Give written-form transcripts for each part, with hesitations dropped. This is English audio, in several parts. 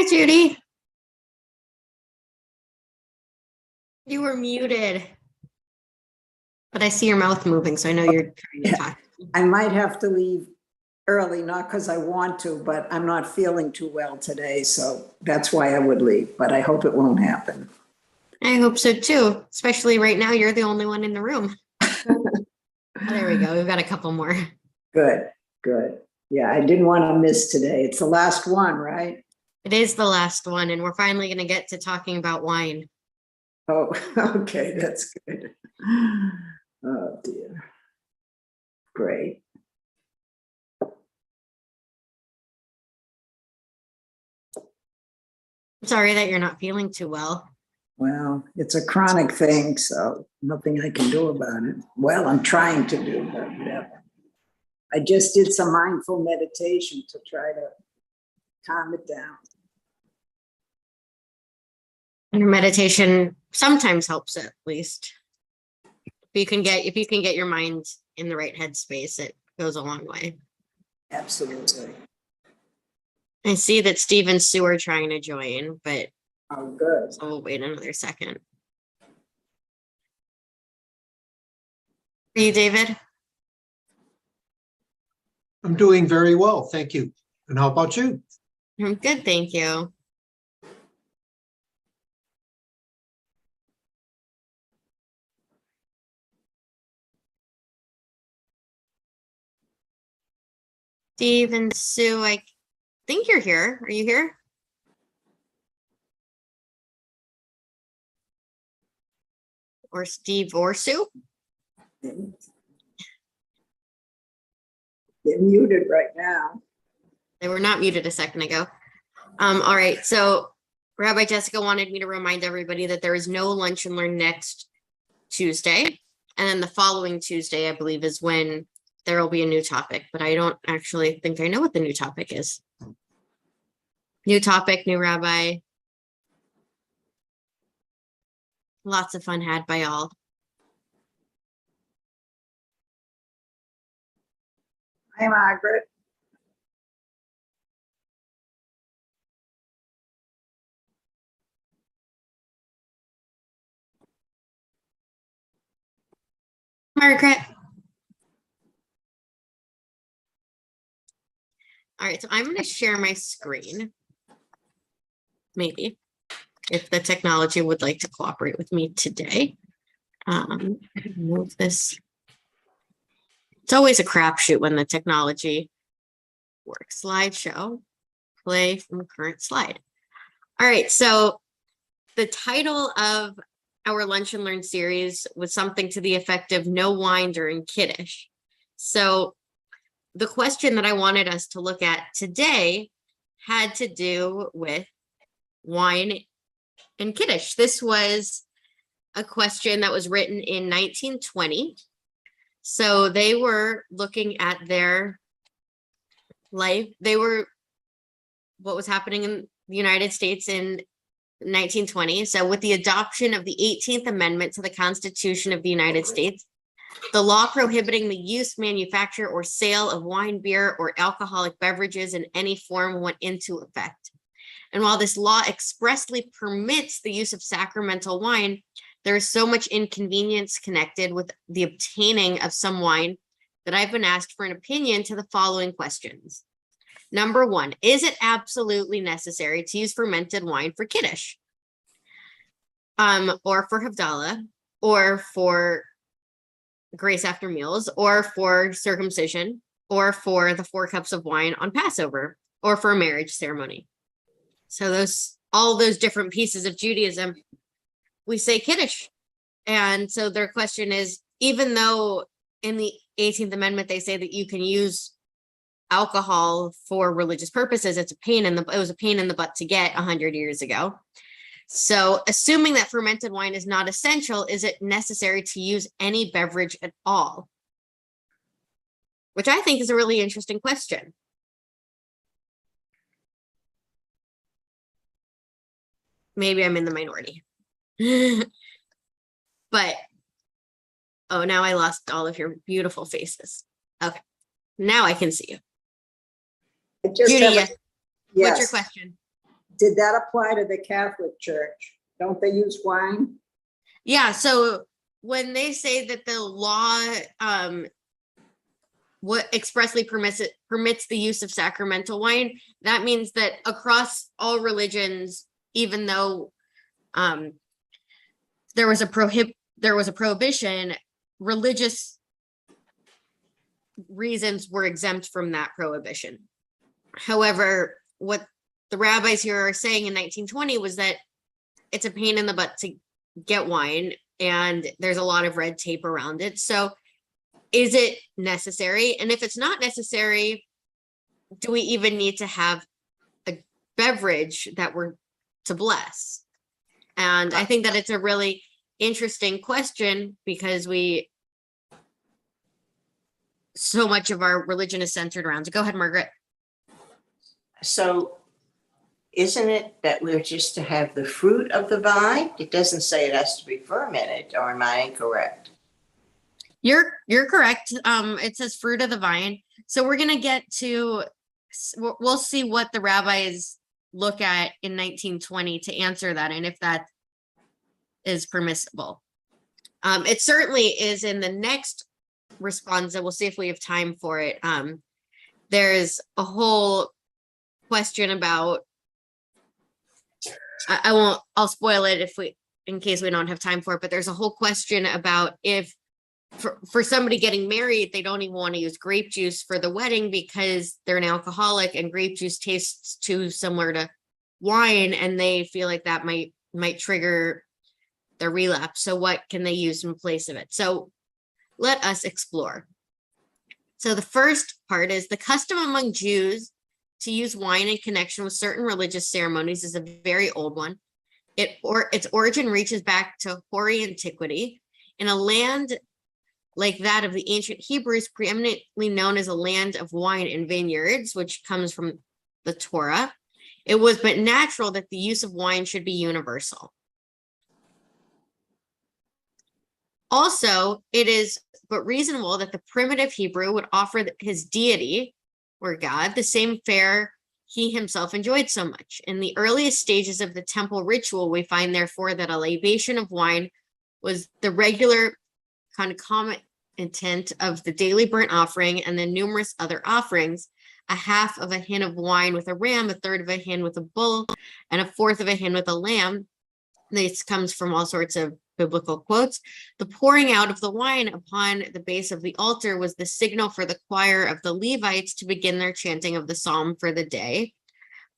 Hi, Judy. You were muted, but I see your mouth moving, so I know you're trying to talk. I might have to leave early, not because I want to, but I'm not feeling too well today, so that's why I would leave, but I hope it won't happen. I hope so too, especially right now. You're the only one in the room. Oh, there we go. We've got a couple more. Good, good. Yeah, I didn't want to miss today. It's the last one, right? It is the last one, and we're finally going to get to talking about wine. Oh, okay, that's good. Oh, dear. Great. I'm sorry that you're not feeling too well. Well, it's a chronic thing, so nothing I can do about it. Well, I'm trying to do, but whatever. I just did some mindful meditation to try to calm it down. And your meditation sometimes helps, at least. If you can get your mind in the right headspace, it goes a long way. Absolutely. I see that Steve and Sue are trying to join, but Oh, good. so we'll wait another second. Are you, David? I'm doing very well, thank you. And how about you? I'm good, thank you. Steve and Sue, I think you're here. Are you here? Or Steve or Sue? They're muted right now. They were not muted a second ago. All right, so Rabbi Jessica wanted me to remind everybody that there is no lunch and learn next Tuesday. And then the following Tuesday, I believe, is when there will be a new topic, but I don't actually think I know what the new topic is. New topic, new rabbi. Lots of fun had by all. Hi, Margaret. Margaret. All right, so I'm going to share my screen. Maybe, if the technology would like to cooperate with me today. Move this. It's always a crapshoot when the technology works. Slideshow, play from current slide. All right, so the title of our Lunch and Learn series was something to the effect of no wine during Kiddush. So the question that I wanted us to look at today had to do with wine and Kiddush. This was a question that was written in 1920. So they were looking at their life. What was happening in the United States in 1920. So with the adoption of the 18th Amendment to the Constitution of the United States, the law prohibiting the use, manufacture, or sale of wine, beer, or alcoholic beverages in any form went into effect. And while this law expressly permits the use of sacramental wine, there is so much inconvenience connected with the obtaining of some wine that I've been asked for an opinion to the following questions. Number one, is it absolutely necessary to use fermented wine for Kiddush? Or for Havdalah, or for grace after meals, or for circumcision, or for the 4 cups of wine on Passover, or for a marriage ceremony? So all those different pieces of Judaism, we say Kiddush. And so their question is, even though in the 18th Amendment, they say that you can use alcohol for religious purposes, it was a pain in the butt to get 100 years ago. So assuming that fermented wine is not essential, is it necessary to use any beverage at all? Which I think is a really interesting question. Maybe I'm in the minority. But, oh, now I lost all of your beautiful faces. Okay, now I can see you. Judy, yes. What's your question? did that apply to the Catholic Church? Don't they use wine? Yeah, so when they say that the law what expressly permits the use of sacramental wine, that means that across all religions, even though there was a prohibition, religious reasons were exempt from that prohibition. However, what the rabbis here are saying in 1920 was that it's a pain in the butt to get wine, and there's a lot of red tape around it. So is it necessary? And if it's not necessary, do we even need to have a beverage that we're to bless? And I think that it's a really interesting question, because so much of our religion is centered around it. Go ahead, Margaret. So isn't it that we're just to have the fruit of the vine? It doesn't say it has to be fermented, or am I incorrect? You're correct. It says fruit of the vine. So we're going to get to, we'll see what the rabbis look at in 1920 to answer that, and if that is permissible. It certainly is in the next responsa. We'll see if we have time for it. There's a whole question about, I'll spoil it in case we don't have time for it, but there's a whole question about if for somebody getting married, they don't even want to use grape juice for the wedding because they're an alcoholic and grape juice tastes too similar to wine, and they feel like that might trigger the relapse. So what can they use in place of it? So let us explore. So the first part is the custom among Jews to use wine in connection with certain religious ceremonies is a very old one. Its origin reaches back to hoary antiquity. In a land like that of the ancient Hebrews, preeminently known as a land of wine and vineyards, which comes from the Torah, it was but natural that the use of wine should be universal. Also, it is but reasonable that the primitive Hebrew would offer his deity, or God, the same fare he himself enjoyed so much. In the earliest stages of the temple ritual, we find, therefore, that a libation of wine was the regular concomitant of the daily burnt offering and the numerous other offerings, a half of a hin of wine with a ram, a third of a hin with a bull, and a fourth of a hin with a lamb. This comes from all sorts of biblical quotes. The pouring out of the wine upon the base of the altar was the signal for the choir of the Levites to begin their chanting of the psalm for the day,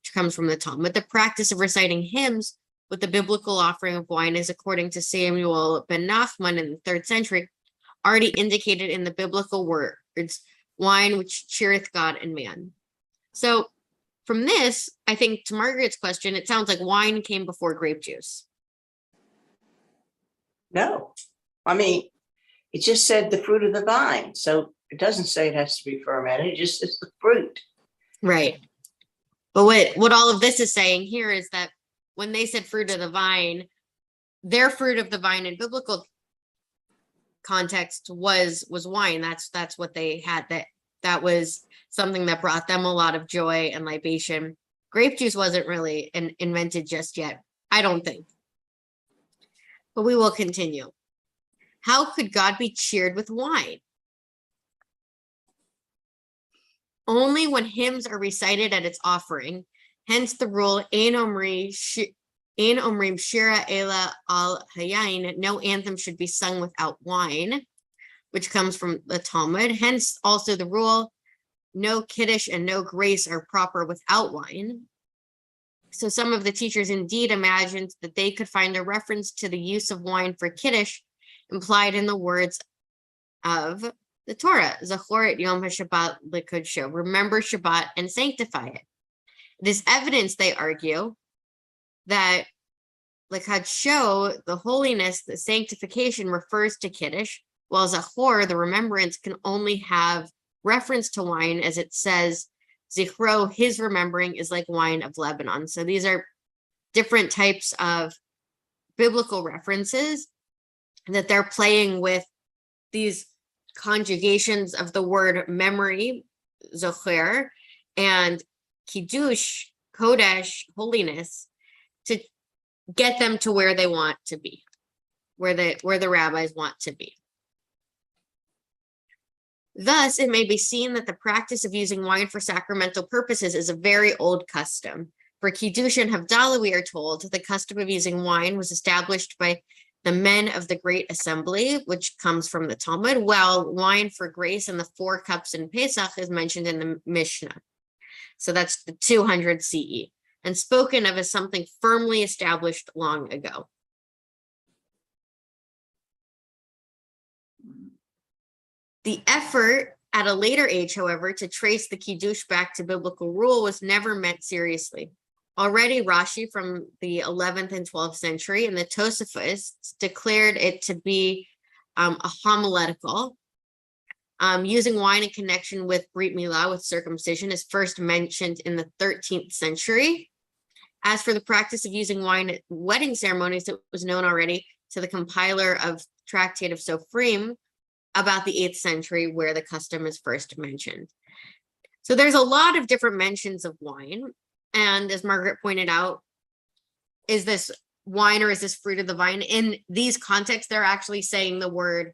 which comes from the Talmud. The practice of reciting hymns with the biblical offering of wine is, according to Samuel ben Nachman in the 3rd century, already indicated in the biblical words, wine which cheereth God and man. So from this, I think to Margaret's question, it sounds like wine came before grape juice. No, I mean, it just said the fruit of the vine. So it doesn't say it has to be fermented. It just says the fruit. Right. But what all of this is saying here is that when they said fruit of the vine, their fruit of the vine in biblical context was wine. That's what they had. That was something that brought them a lot of joy and libation. Grape juice wasn't really invented just yet, I don't think. But we will continue. How could God be cheered with wine? Only when hymns are recited at its offering. Hence the rule, Ein omrim shira ela al hayayin, no anthem should be sung without wine, which comes from the Talmud. Hence also the rule, no Kiddush and no grace are proper without wine. So some of the teachers indeed imagined that they could find a reference to the use of wine for Kiddush implied in the words of the Torah, Zachor et Yom HaShabbat L'Kodsho, remember Shabbat and sanctify it. It is evidence, they argue, that L'Kodsho, the holiness, the sanctification, refers to Kiddush, while Zachor, the remembrance, can only have reference to wine, as it says, Zichro, his remembering is like wine of Lebanon. So these are different types of biblical references that they're playing with, these conjugations of the word memory, zocher, and Kiddush, Kodesh, holiness, to get them to where they want to be, where the rabbis want to be. Thus, it may be seen that the practice of using wine for sacramental purposes is a very old custom. For Kiddush and Havdalah, we are told, the custom of using wine was established by the men of the Great Assembly, which comes from the Talmud, while wine for grace and the 4 cups in Pesach is mentioned in the Mishnah. So that's the 200 CE, and spoken of as something firmly established long ago. The effort at a later age, however, to trace the Kiddush back to biblical rule was never meant seriously. Already Rashi from the 11th and 12th century and the Tosafos declared it to be a homiletical. Using wine in connection with Brit Milah, with circumcision, is first mentioned in the 13th century. As for the practice of using wine at wedding ceremonies, it was known already to the compiler of Tractate of Sofrim about the 8th century, where the custom is first mentioned. So there's a lot of different mentions of wine. And as Margaret pointed out, is this wine or is this fruit of the vine? In these contexts, they're actually saying the word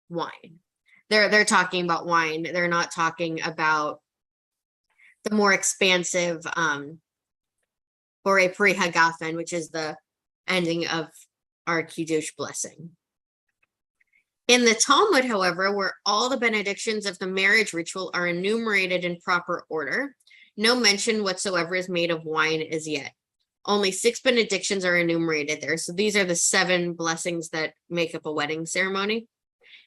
wine. They're talking about wine. They're not talking about the more expansive or a pri hagafen, which is the ending of our Kiddush blessing. In the Talmud, however, where all the benedictions of the marriage ritual are enumerated in proper order, no mention whatsoever is made of wine as yet. Only 6 benedictions are enumerated there. So these are the 7 blessings that make up a wedding ceremony.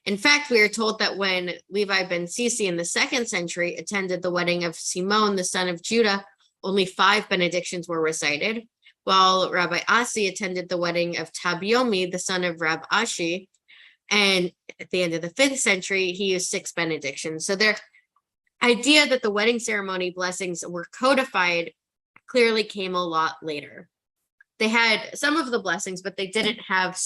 In fact, we are told that when Levi ben Sisi in the 2nd century attended the wedding of Simon, the son of Judah, only 5 benedictions were recited, while Rabbi Asi attended the wedding of Tabiomi, the son of Rab Ashi, and at the end of the 5th century, he used 6 benedictions. So their idea that the wedding ceremony blessings were codified clearly came a lot later. They had some of the blessings, but they didn't have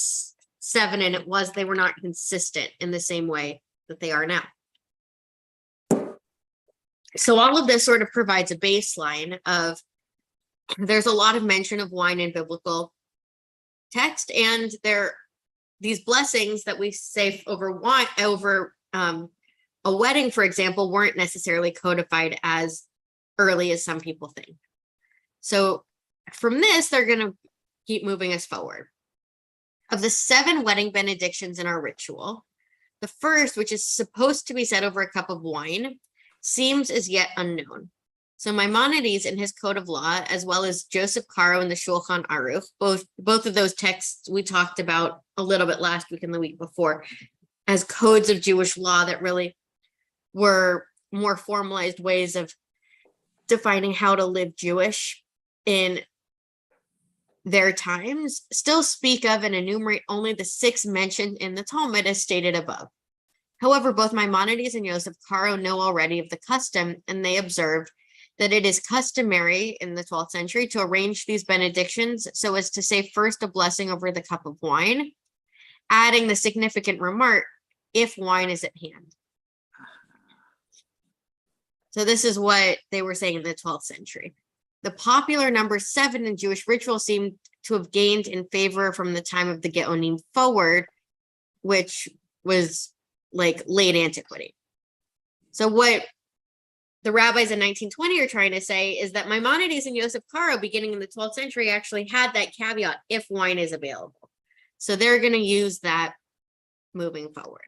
7, and they were not consistent in the same way that they are now. So all of this sort of provides a baseline of, there's a lot of mention of wine in biblical text, and these blessings that we say over wine, over a wedding, for example, weren't necessarily codified as early as some people think. So from this, they're going to keep moving us forward. Of the 7 wedding benedictions in our ritual, the first, which is supposed to be said over a cup of wine, seems as yet unknown. So Maimonides in his Code of Law, as well as Joseph Caro in the Shulchan Aruch, both of those texts we talked about a little bit last week and the week before, as codes of Jewish law that really were more formalized ways of defining how to live Jewish in their times, still speak of and enumerate only the 6 mentioned in the Talmud as stated above. However, both Maimonides and Joseph Caro know already of the custom, and they observed that it is customary in the 12th century to arrange these benedictions so as to say first a blessing over the cup of wine, adding the significant remark, if wine is at hand. So this is what they were saying in the 12th century. The popular number 7 in Jewish ritual seemed to have gained in favor from the time of the Geonim forward, which was like late antiquity. So what the rabbis in 1920 are trying to say is that Maimonides and Joseph Caro, beginning in the 12th century, actually had that caveat, if wine is available. So they're going to use that moving forward.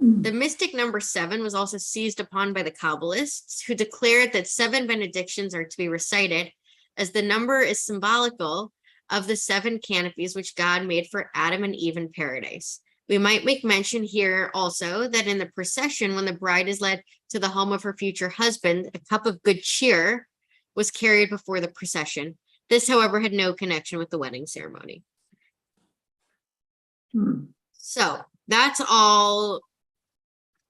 The mystic number 7 was also seized upon by the Kabbalists, who declared that 7 benedictions are to be recited, as the number is symbolical of the 7 canopies which God made for Adam and Eve in paradise. We might make mention here also that in the procession, when the bride is led to the home of her future husband, a cup of good cheer was carried before the procession. This, however, had no connection with the wedding ceremony. So that's all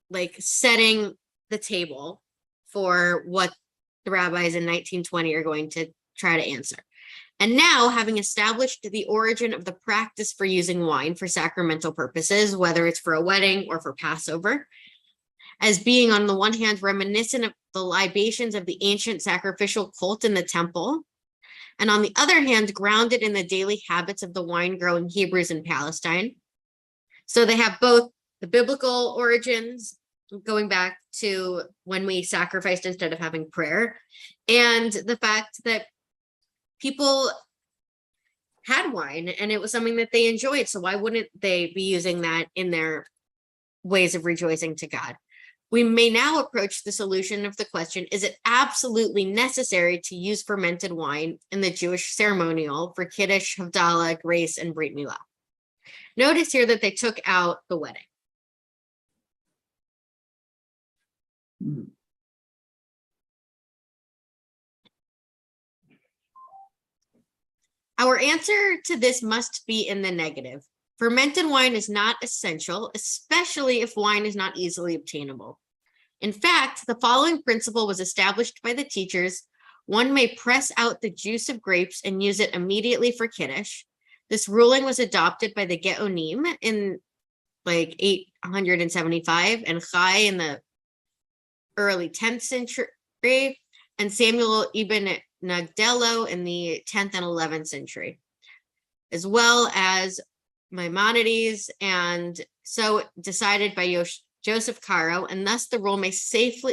like setting the table for what the rabbis in 1920 are going to try to answer. And now, having established the origin of the practice for using wine for sacramental purposes, whether it's for a wedding or for Passover, as being, on the one hand, reminiscent of the libations of the ancient sacrificial cult in the temple, and on the other hand, grounded in the daily habits of the wine-growing Hebrews in Palestine. So they have both the biblical origins, going back to when we sacrificed instead of having prayer, and the fact that people had wine and it was something that they enjoyed. So why wouldn't they be using that in their ways of rejoicing to God? We may now approach the solution of the question, is it absolutely necessary to use fermented wine in the Jewish ceremonial for Kiddush, Havdalah, Grace, and Brit Milah? Notice here that they took out the wedding. Our answer to this must be in the negative. Fermented wine is not essential, especially if wine is not easily obtainable. In fact, the following principle was established by the teachers. One may press out the juice of grapes and use it immediately for Kiddush. This ruling was adopted by the Geonim in like 875 and Chai in the early 10th century, and Samuel ibn Nagdello in the 10th and 11th century, as well as Maimonides, and so decided by Joseph Caro, and thus the rule may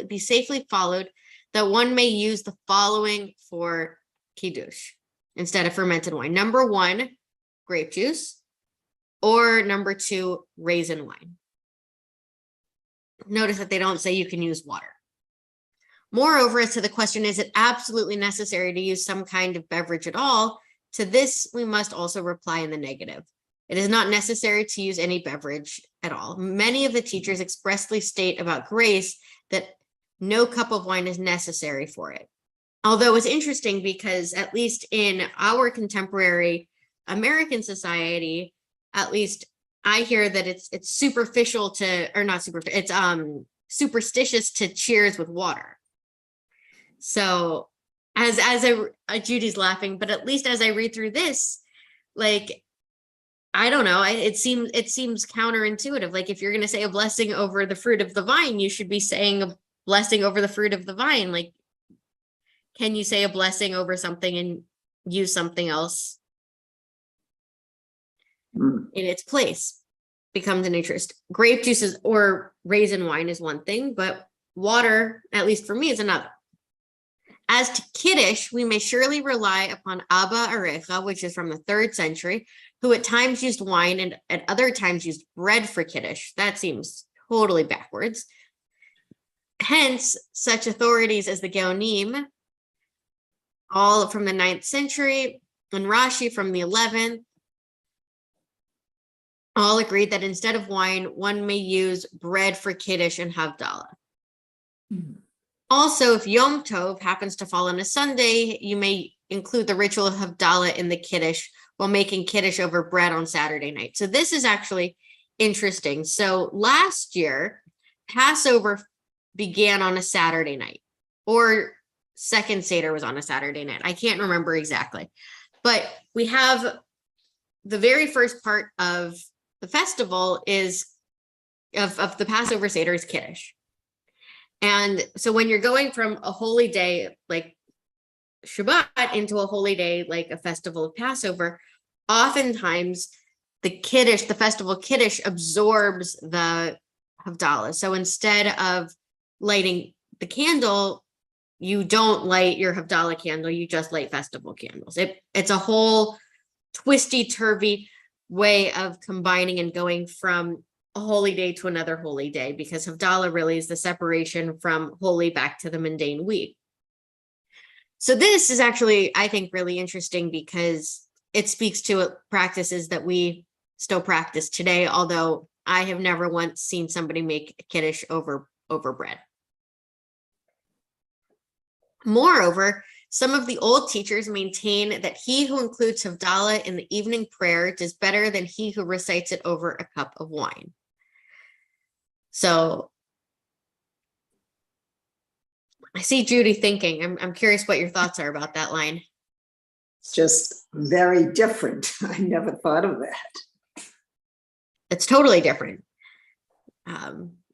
be safely followed that one may use the following for Kiddush instead of fermented wine. Number 1, grape juice, or number 2, raisin wine. Notice that they don't say you can use water. Moreover, as to the question, is it absolutely necessary to use some kind of beverage at all? To this, we must also reply in the negative. It is not necessary to use any beverage at all. Many of the teachers expressly state about grace that no cup of wine is necessary for it. Although it's interesting because at least in our contemporary American society, at least I hear that it's superficial to, or not superficial, it's superstitious to cheers with water. So as Judy's laughing, but at least as I read through this, like, I don't know, it seems counterintuitive. Like, if you're going to say a blessing over the fruit of the vine, you should be saying a blessing over the fruit of the vine. Like, can you say a blessing over something and use something else in its place? Becomes an interest. Grape juices or raisin wine is one thing, but water, at least for me, is another. As to Kiddush, we may surely rely upon Abba Arecha, which is from the 3rd century, who at times used wine and at other times used bread for Kiddush. That seems totally backwards. Hence, such authorities as the Geonim, all from the 9th century, and Rashi from the 11th, all agreed that instead of wine, one may use bread for Kiddush and Havdalah. Also, if Yom Tov happens to fall on a Sunday, you may include the ritual of Havdalah in the Kiddush while making Kiddush over bread on Saturday night. So this is actually interesting. So last year, Passover began on a Saturday night, or second Seder was on a Saturday night. I can't remember exactly. But we have the very first part of the festival is of the Passover Seder is Kiddush. And so when you're going from a holy day like Shabbat into a holy day like a festival of Passover, oftentimes the Kiddush, the festival Kiddush, absorbs the Havdalah. So instead of lighting the candle, you don't light your Havdalah candle, you just light festival candles. It's a whole twisty-turvy way of combining and going from a holy day to another holy day, because Havdalah really is the separation from holy back to the mundane week. So this is actually, I think, really interesting because it speaks to practices that we still practice today, although I have never once seen somebody make a Kiddush over bread. Moreover, some of the old teachers maintain that he who includes Havdalah in the evening prayer does better than he who recites it over a cup of wine. So I see Judy thinking. I'm curious what your thoughts are about that line. It's just very different. I never thought of that. It's totally different.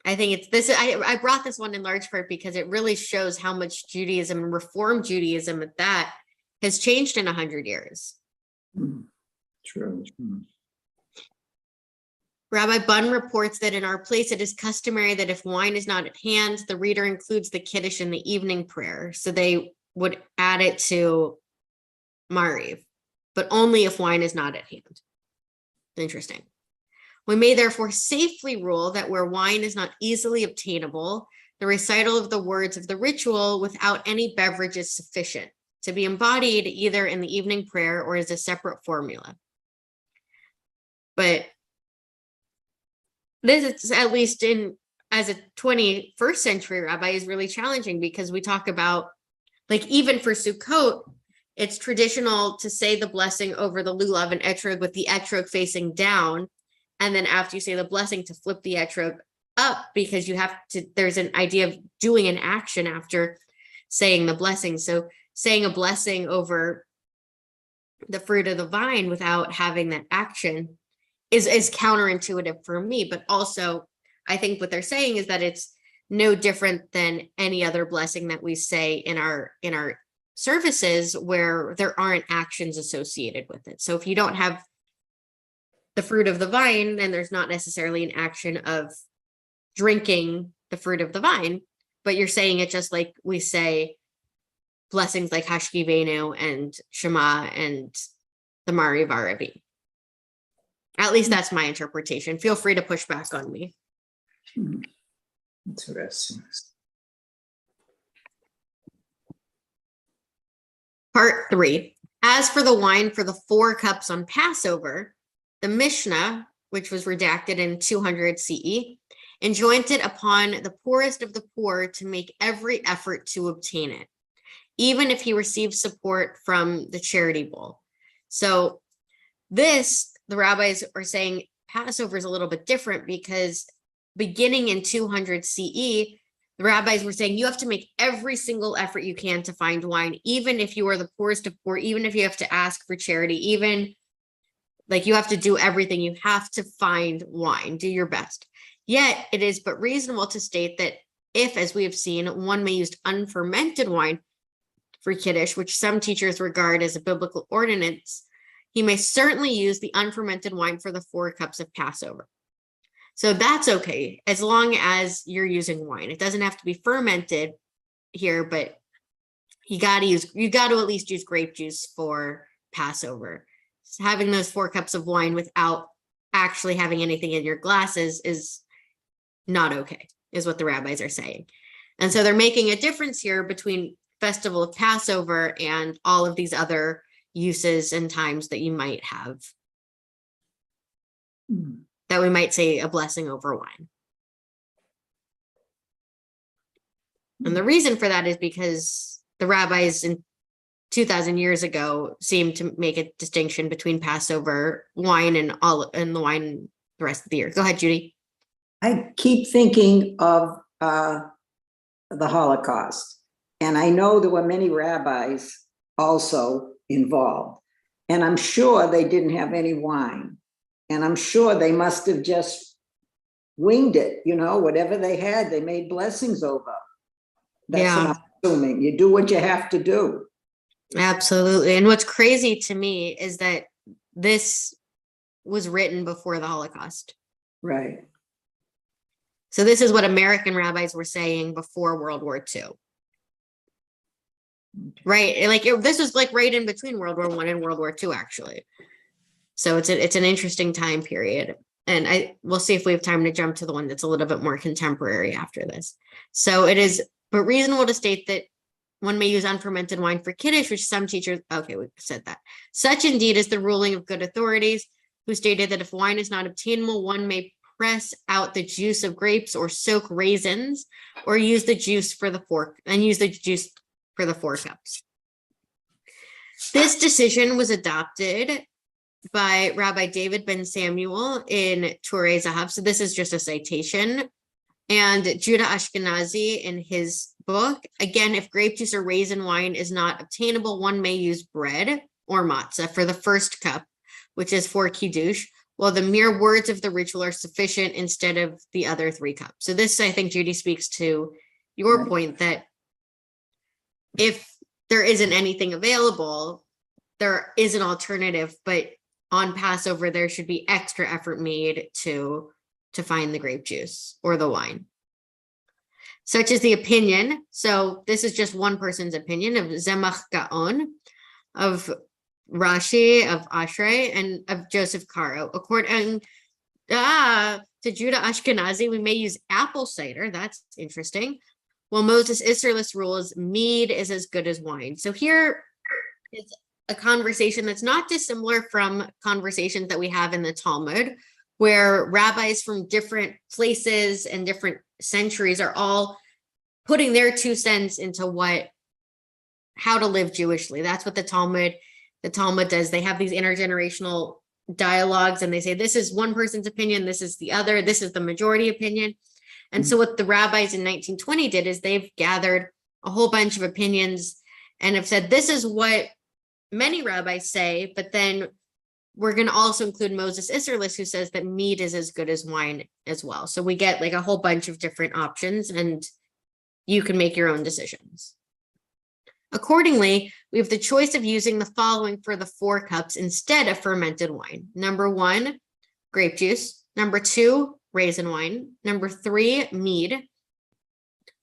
I think it's this. I brought this one in large part because it really shows how much Judaism and Reform Judaism at that has changed in 100 years. True. Rabbi Bunn reports that in our place, it is customary that if wine is not at hand, the reader includes the Kiddush in the evening prayer. So they would add it to Mariv, but only if wine is not at hand. Interesting. We may therefore safely rule that where wine is not easily obtainable, the recital of the words of the ritual without any beverage is sufficient to be embodied either in the evening prayer or as a separate formula. But this is, at least as a 21st century rabbi, is really challenging because we talk about, like, even for Sukkot, it's traditional to say the blessing over the lulav and etrog with the etrog facing down. And then after you say the blessing, to flip the etrog up, because you have to, there's an idea of doing an action after saying the blessing. So saying a blessing over the fruit of the vine without having that action is counterintuitive for me. But also, I think what they're saying is that it's no different than any other blessing that we say in our services where there aren't actions associated with it. So if you don't have the fruit of the vine, then there's not necessarily an action of drinking the fruit of the vine, but you're saying it just like we say blessings like Hashkivenu and Shema and the Mariv Arabi. At least that's my interpretation. Feel free to push back on me. Interesting. Part 3. As for the wine for the 4 cups on Passover, the Mishnah, which was redacted in 200 CE, enjoined it upon the poorest of the poor to make every effort to obtain it, even if he received support from the charity bowl. So this, the rabbis are saying Passover is a little bit different because beginning in 200 CE, the rabbis were saying you have to make every single effort you can to find wine, even if you are the poorest of poor, even if you have to ask for charity, even like you have to do everything. You have to find wine, do your best. Yet it is but reasonable to state that if, as we have seen, one may use unfermented wine for Kiddush, which some teachers regard as a biblical ordinance, he may certainly use the unfermented wine for the 4 cups of Passover. So that's okay, as long as you're using wine. It doesn't have to be fermented here, but you got to at least use grape juice for Passover. So having those 4 cups of wine without actually having anything in your glasses is not okay, is what the rabbis are saying. And so they're making a difference here between festival of Passover and all of these other uses and times that you might have, that we might say a blessing over wine. And the reason for that is because the rabbis in 2,000 years ago seemed to make a distinction between Passover wine and the wine the rest of the year. Go ahead, Judy. I keep thinking of the Holocaust, and I know there were many rabbis also involved, and I'm sure they didn't have any wine, and I'm sure they must have just winged it, whatever they had, they made blessings over. That's what I'm assuming. You do what you have to do. Absolutely. And what's crazy to me is that this was written before the Holocaust. Right. So this is what American rabbis were saying before World War II. Right. Like this was like right in between World War I and World War II, actually. So it's an interesting time period. And we'll see if we have time to jump to the one that's a little bit more contemporary after this. So it is but reasonable to state that one may use unfermented wine for Kiddush, which some teachers, okay, we said that. Such indeed is the ruling of good authorities, who stated that if wine is not obtainable, one may press out the juice of grapes or soak raisins, or use the juice for the 4 cups. This decision was adopted by Rabbi David ben Samuel in Turei Zahav. So this is just a citation. And Judah Ashkenazi in his book, again, if grape juice or raisin wine is not obtainable, one may use bread or matzah for the 1st cup, which is for Kiddush, well, the mere words of the ritual are sufficient instead of the other 3 cups. So this, I think, Judy, speaks to your Right. point that if there isn't anything available, there is an alternative, but on Passover, there should be extra effort made to find the grape juice or the wine. Such is the opinion. So this is just one person's opinion of Zemach Gaon, of Rashi, of Ashrei, and of Joseph Caro. According to Judah Ashkenazi, we may use apple cider. That's interesting. Well, Moses Isserlis rules mead is as good as wine. So here is a conversation that's not dissimilar from conversations that we have in the Talmud, where rabbis from different places and different centuries are all putting their 2 cents into how to live Jewishly. That's what the Talmud does. They have these intergenerational dialogues and they say, this is one person's opinion, this is the other, this is the majority opinion. And so what the rabbis in 1920 did is they've gathered a whole bunch of opinions and have said, this is what many rabbis say, but then we're going to also include Moses Isserlis, who says that mead is as good as wine as well. So we get like a whole bunch of different options and you can make your own decisions. Accordingly, we have the choice of using the following for the 4 cups instead of fermented wine. Number 1, grape juice. Number 2, raisin wine. Number 3, mead.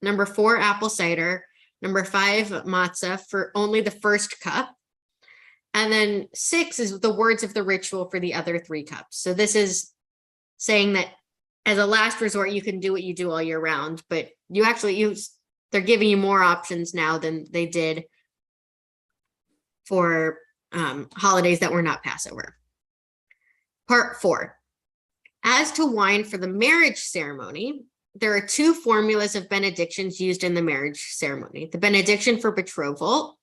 Number 4, apple cider. Number 5, matzah for only the first cup. And then 6 is the words of the ritual for the other 3 cups. So this is saying that as a last resort, you can do what you do all year round, but you actually they're giving you more options now than they did for holidays that were not Passover. Part 4. As to wine for the marriage ceremony, there are 2 formulas of benedictions used in the marriage ceremony. The benediction for betrothal,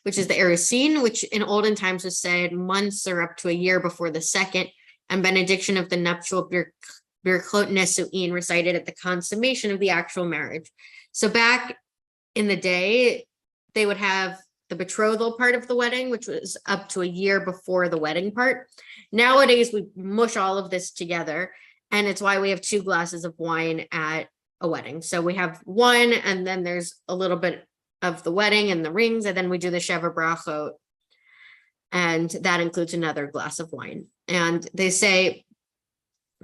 which is the erusin, which in olden times was said months or up to a year before the second, and benediction of the nuptial birchot nesu'in, recited at the consummation of the actual marriage. So back in the day, they would have the betrothal part of the wedding, which was up to a year before the wedding part. Nowadays, we mush all of this together, and it's why we have 2 glasses of wine at a wedding. So we have 1, and then there's a little bit of the wedding and the rings, and then we do the Sheva Brachot, and that includes another glass of wine. And they say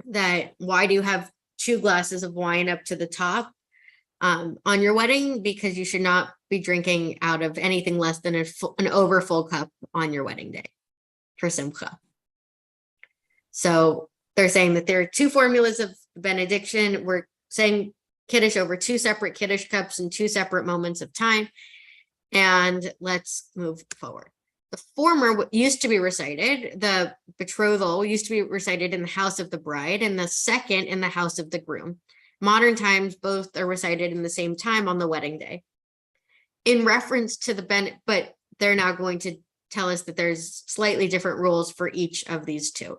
that why do you have 2 glasses of wine up to the top on your wedding? Because you should not be drinking out of anything less than an overfull cup on your wedding day for simcha. So they're saying that there are 2 formulas of benediction. We're saying Kiddush over 2 separate Kiddush cups and 2 separate moments of time. And let's move forward. The former used to be recited, the betrothal used to be recited in the house of the bride, and the second in the house of the groom. Modern times, both are recited in the same time on the wedding day. In reference to but they're now going to tell us that there's slightly different rules for each of these 2.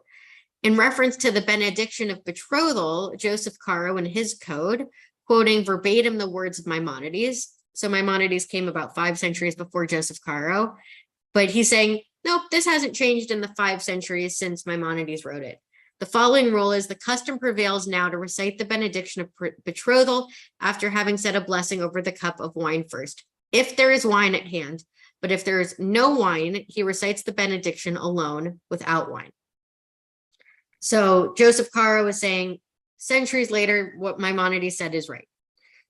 In reference to the benediction of betrothal, Joseph Caro in his code, quoting verbatim the words of Maimonides. So Maimonides came about 5 centuries before Joseph Caro, but he's saying, nope, this hasn't changed in the 5 centuries since Maimonides wrote it. The following rule is the custom prevails now to recite the benediction of betrothal after having said a blessing over the cup of wine first, if there is wine at hand. But if there is no wine, he recites the benediction alone without wine. So Joseph Caro is saying, centuries later, what Maimonides said is right.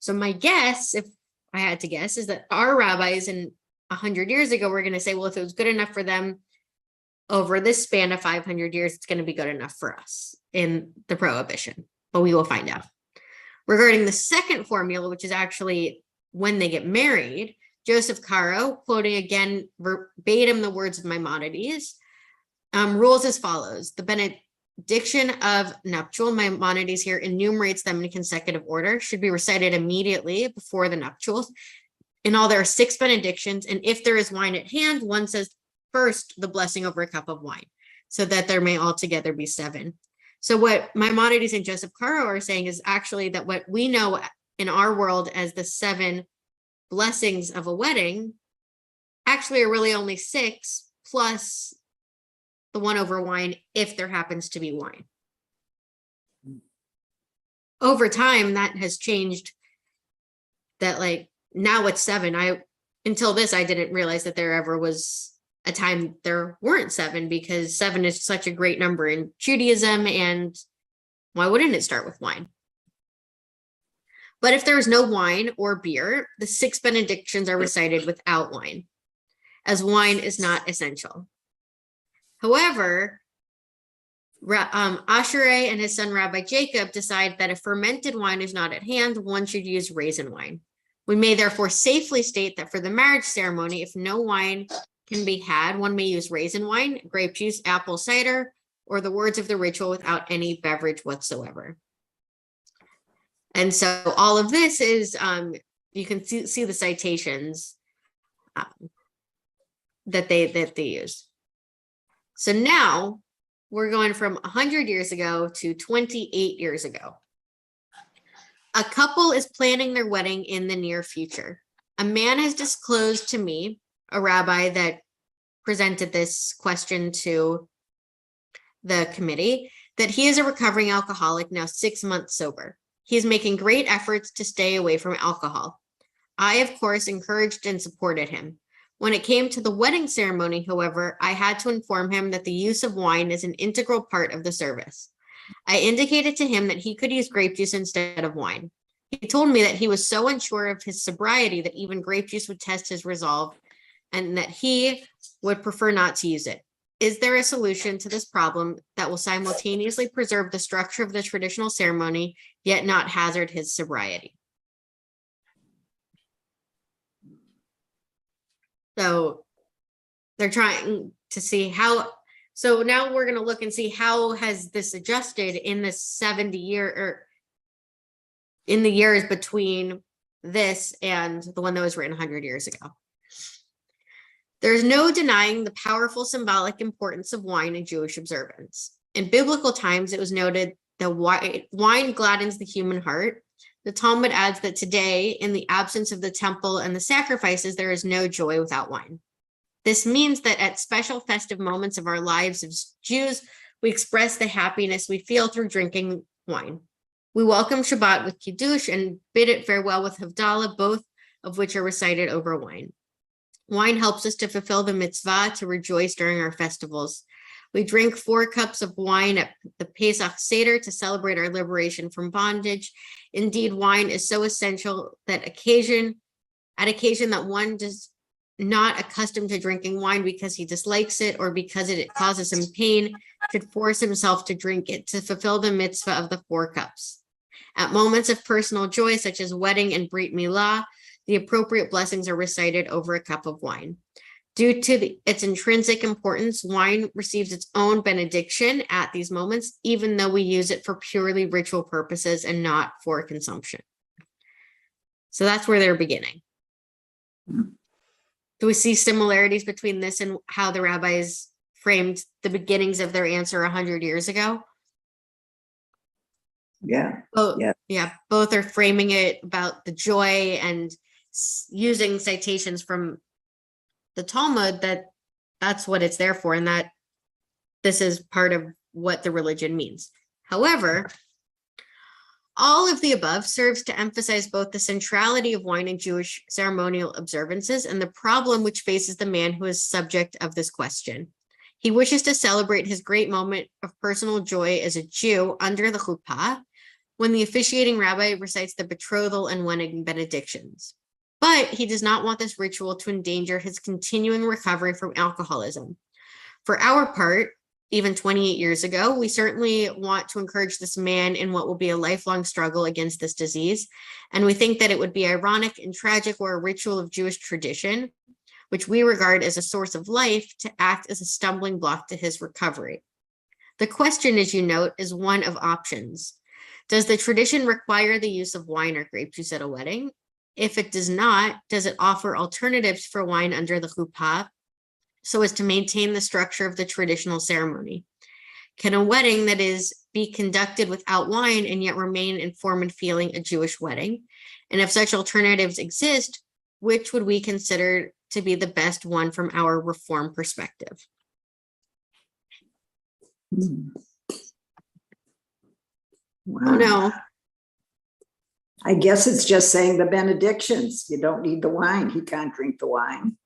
So my guess, if I had to guess, is that our rabbis in 100 years ago were going to say, well, if it was good enough for them over this span of 500 years, it's going to be good enough for us in the prohibition. But we will find out. Regarding the second formula, which is actually when they get married, Joseph Caro, quoting again verbatim the words of Maimonides, rules as follows. The benediction of nuptial, Maimonides here enumerates them in consecutive order, should be recited immediately before the nuptials. In all, there are 6 benedictions, and if there is wine at hand, one says first the blessing over a cup of wine, so that there may altogether be 7. So what Maimonides and Joseph Caro are saying is actually that what we know in our world as the 7 blessings of a wedding actually are really only 6 plus the one over wine if there happens to be wine. Over time, that has changed, that like now it's 7. Until this, I didn't realize that there ever was a time there weren't 7, because 7 is such a great number in Judaism, and why wouldn't it start with wine? But if there is no wine or beer, the 6 benedictions are recited without wine, as wine is not essential. However, Ashereh and his son Rabbi Jacob decide that if fermented wine is not at hand, one should use raisin wine. We may therefore safely state that for the marriage ceremony, if no wine can be had, one may use raisin wine, grape juice, apple cider, or the words of the ritual without any beverage whatsoever. And so all of this is, you can see the citations that they use. So now we're going from 100 years ago to 28 years ago. A couple is planning their wedding in the near future. A man has disclosed to me, a rabbi that presented this question to the committee, that he is a recovering alcoholic, now 6 months sober. He is making great efforts to stay away from alcohol. I, of course, encouraged and supported him. When it came to the wedding ceremony, however, I had to inform him that the use of wine is an integral part of the service. I indicated to him that he could use grape juice instead of wine. He told me that he was so unsure of his sobriety that even grape juice would test his resolve, and that he would prefer not to use it. Is there a solution to this problem that will simultaneously preserve the structure of the traditional ceremony, yet not hazard his sobriety? So they're trying to see how, so now we're going to look and see how has this adjusted in the 70 year, or in the years between this and the one that was written 100 years ago. There's no denying the powerful symbolic importance of wine in Jewish observance. In biblical times, it was noted that wine gladdens the human heart. The Talmud adds that today, in the absence of the temple and the sacrifices, there is no joy without wine. This means that at special festive moments of our lives as Jews, we express the happiness we feel through drinking wine. We welcome Shabbat with Kiddush and bid it farewell with Havdalah, both of which are recited over wine. Wine helps us to fulfill the mitzvah to rejoice during our festivals. We drink 4 cups of wine at the Pesach Seder to celebrate our liberation from bondage. Indeed, wine is so essential that occasion that one does not accustomed to drinking wine because he dislikes it or because it causes him pain should force himself to drink it to fulfill the mitzvah of the 4 cups. At moments of personal joy, such as wedding and Brit Milah, the appropriate blessings are recited over a cup of wine. Due to its intrinsic importance, wine receives its own benediction at these moments, even though we use it for purely ritual purposes and not for consumption. So that's where they're beginning. Do we see similarities between this and how the rabbis framed the beginnings of their answer 100 years ago? Yeah. Yeah, both are framing it about the joy and using citations from the Talmud that's what it's there for, and that this is part of what the religion means. However, all of the above serves to emphasize both the centrality of wine in Jewish ceremonial observances and the problem which faces the man who is subject of this question. He wishes to celebrate his great moment of personal joy as a Jew under the chuppah when the officiating rabbi recites the betrothal and wedding benedictions. But he does not want this ritual to endanger his continuing recovery from alcoholism. For our part, even 28 years ago, we certainly want to encourage this man in what will be a lifelong struggle against this disease. And we think that it would be ironic and tragic were a ritual of Jewish tradition, which we regard as a source of life, to act as a stumbling block to his recovery. The question, as you note, is one of options. Does the tradition require the use of wine or grape juice at a wedding? If it does not, does it offer alternatives for wine under the chuppah so as to maintain the structure of the traditional ceremony? Can a wedding that is be conducted without wine and yet remain in form and feeling a Jewish wedding? And if such alternatives exist, which would we consider to be the best one from our Reform perspective? Hmm. Oh Wow. no. I guess it's just saying the benedictions. You don't need the wine. He can't drink the wine.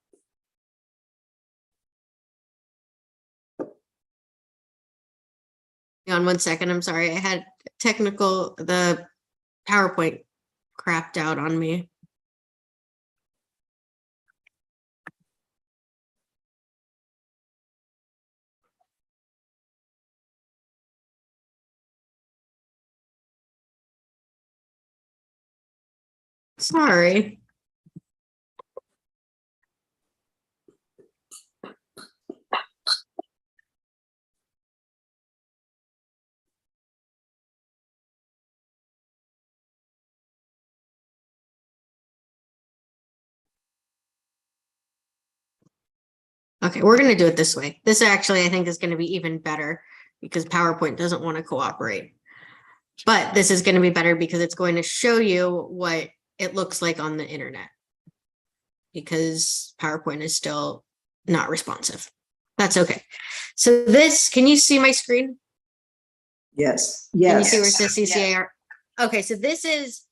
Hang on 1 second. I'm sorry. I had the PowerPoint crapped out on me. Sorry. Okay, we're going to do it this way. This actually, I think, is going to be even better because PowerPoint doesn't want to cooperate. But this is going to be better because it's going to show you what it looks like on the internet. Because PowerPoint is still not responsive. That's okay. So this, can you see my screen? Yes. Can you Yes. see where it says CCAR? Okay, so this is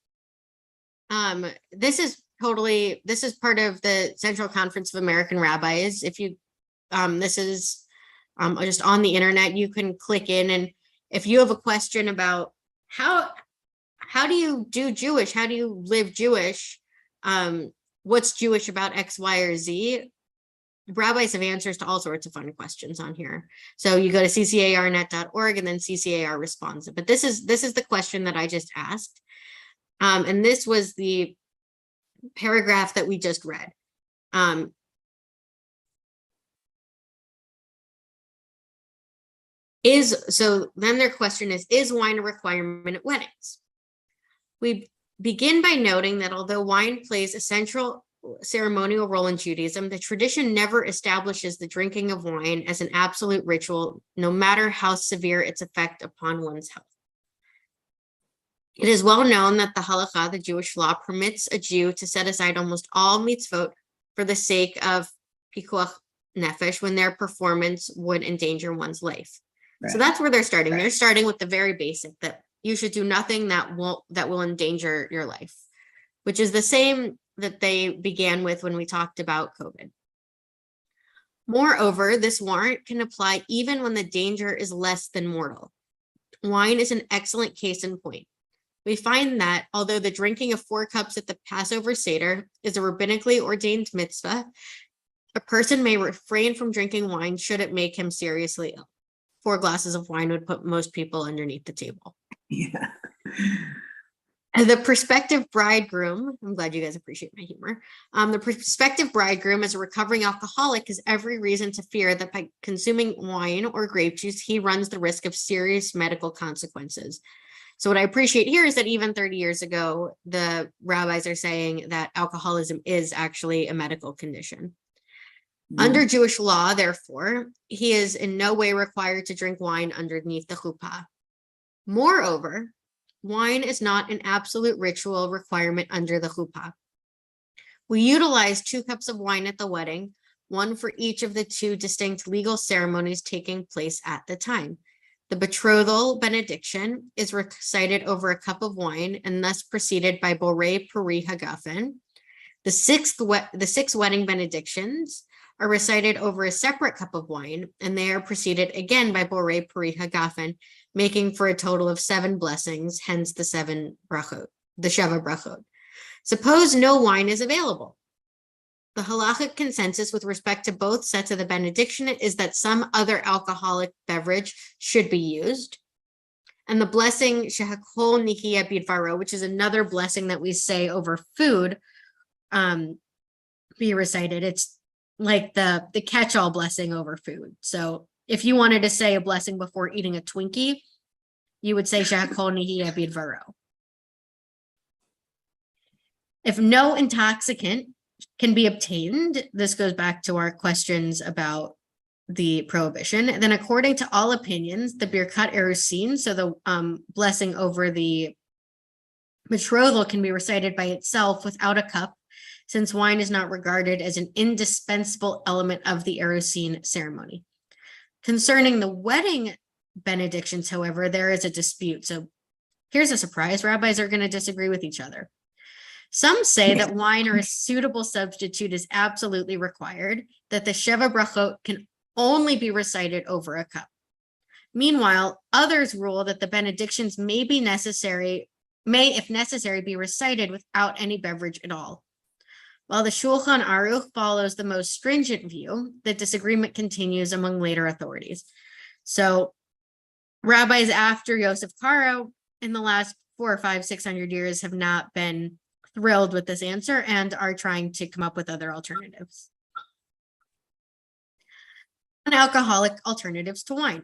part of the Central Conference of American Rabbis. If you this is just on the internet, you can click in, and if you have a question about how do you do Jewish, how do you live Jewish, what's Jewish about X, Y, or Z, rabbis have answers to all sorts of fun questions on here. So you go to ccarnet.org and then CCAR Responsa. But this is the question that I just asked. And this was the paragraph that we just read. So then their question is wine a requirement at weddings? We begin by noting that although wine plays a central ceremonial role in Judaism, the tradition never establishes the drinking of wine as an absolute ritual, no matter how severe its effect upon one's health. It is well known that the halakha, the Jewish law, permits a Jew to set aside almost all mitzvot for the sake of pikuach nefesh when their performance would endanger one's life. So that's where they're starting. They're starting with the very basic, that you should do nothing that will endanger your life, which is the same that they began with when we talked about COVID. Moreover, this warrant can apply even when the danger is less than mortal. Wine is an excellent case in point. We find that although the drinking of 4 cups at the Passover Seder is a rabbinically ordained mitzvah, a person may refrain from drinking wine should it make him seriously ill. 4 glasses of wine would put most people underneath the table. Yeah. The prospective bridegroom, I'm glad you guys appreciate my humor. The prospective bridegroom, as a recovering alcoholic, has every reason to fear that by consuming wine or grape juice, he runs the risk of serious medical consequences. So what I appreciate here is that even 30 years ago, the rabbis are saying that alcoholism is actually a medical condition. Under Jewish law, therefore, he is in no way required to drink wine underneath the chuppah. Moreover, wine is not an absolute ritual requirement under the chuppah. We utilize 2 cups of wine at the wedding, 1 for each of the 2 distinct legal ceremonies taking place at the time. The betrothal benediction is recited over a cup of wine and thus preceded by Borei Peri Hagafen. The 6 wedding benedictions are recited over a separate cup of wine, and they are preceded again by Borei Peri Hagafen, making for a total of 7 blessings, hence the 7 brachot, the Sheva brachot. Suppose no wine is available. The halachic consensus with respect to both sets of the benediction is that some other alcoholic beverage should be used. And the blessing Shehakol Nikia Bidvaro, which is another blessing that we say over food, be recited. It's like the catch-all blessing over food. So if you wanted to say a blessing before eating a Twinkie, you would say Shehakol Nikia Bidvaro. If no intoxicant can be obtained, this goes back to our questions about the prohibition, then according to all opinions, the Birkat Erusin, so the blessing over the betrothal, can be recited by itself without a cup, since wine is not regarded as an indispensable element of the Erusin ceremony. Concerning the wedding benedictions, however, there is a dispute. So here's a surprise. Rabbis are going to disagree with each other. Some say that wine or a suitable substitute is absolutely required, that the Sheva Brachot can only be recited over a cup. Meanwhile, others rule that the benedictions may, if necessary, be recited without any beverage at all. While the Shulchan Aruch follows the most stringent view, the disagreement continues among later authorities. So rabbis after Yosef Karo in the last 400 or 500, 600 years have not been thrilled with this answer and are trying to come up with other alternatives. Non-alcoholic alternatives to wine.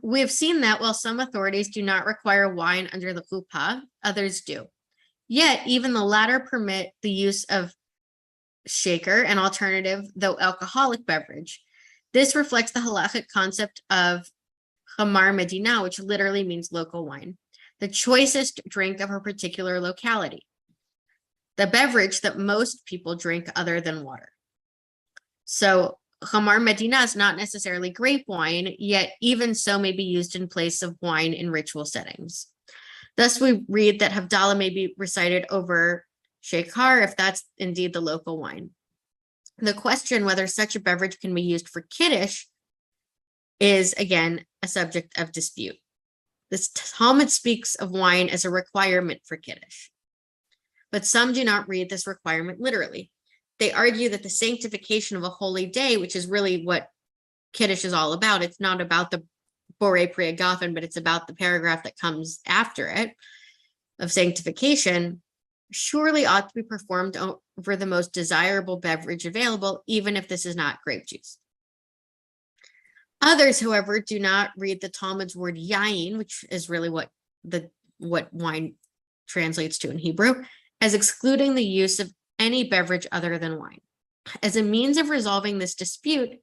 We have seen that while some authorities do not require wine under the chuppah, others do. Yet, even the latter permit the use of shaker, an alternative, though alcoholic beverage. This reflects the halachic concept of chamar medina, which literally means local wine, the choicest drink of a particular locality, the beverage that most people drink other than water. So chamar medina is not necessarily grape wine, yet even so may be used in place of wine in ritual settings. Thus, we read that Havdalah may be recited over shekar if that's indeed the local wine. The question whether such a beverage can be used for Kiddush is, again, a subject of dispute. This Talmud speaks of wine as a requirement for Kiddush, but some do not read this requirement literally. They argue that the sanctification of a holy day, which is really what Kiddush is all about, it's not about the Borei Pri Agafen, but it's about the paragraph that comes after it of sanctification, surely ought to be performed over the most desirable beverage available, even if this is not grape juice. Others, however, do not read the Talmud's word yain, which is really what wine translates to in Hebrew, as excluding the use of any beverage other than wine. As a means of resolving this dispute,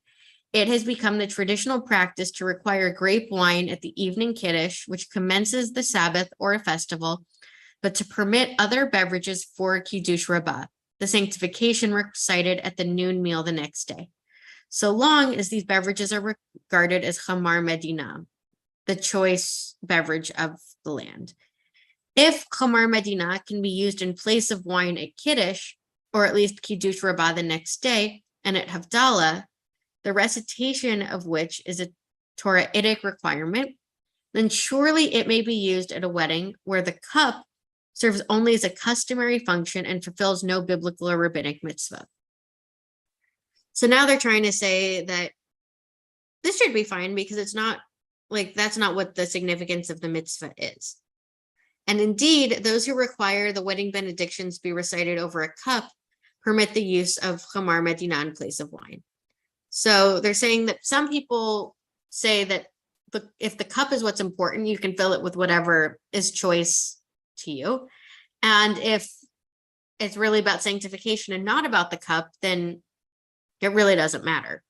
it has become the traditional practice to require grape wine at the evening Kiddush, which commences the Sabbath or a festival, but to permit other beverages for Kiddush Rabbah, the sanctification recited at the noon meal the next day, so long as these beverages are regarded as chamar medina, the choice beverage of the land. If chamar medina can be used in place of wine at Kiddush, or at least Kiddush Rabbah the next day, and at Havdalah, the recitation of which is a Torah-itic requirement, then surely it may be used at a wedding where the cup serves only as a customary function and fulfills no biblical or rabbinic mitzvah. So now they're trying to say that this should be fine because it's not like that's not what the significance of the mitzvah is. And indeed, those who require the wedding benedictions be recited over a cup permit the use of chamar medina in place of wine. So they're saying that some people say that if the cup is what's important, you can fill it with whatever is choice to you. And if it's really about sanctification and not about the cup, then it really doesn't matter.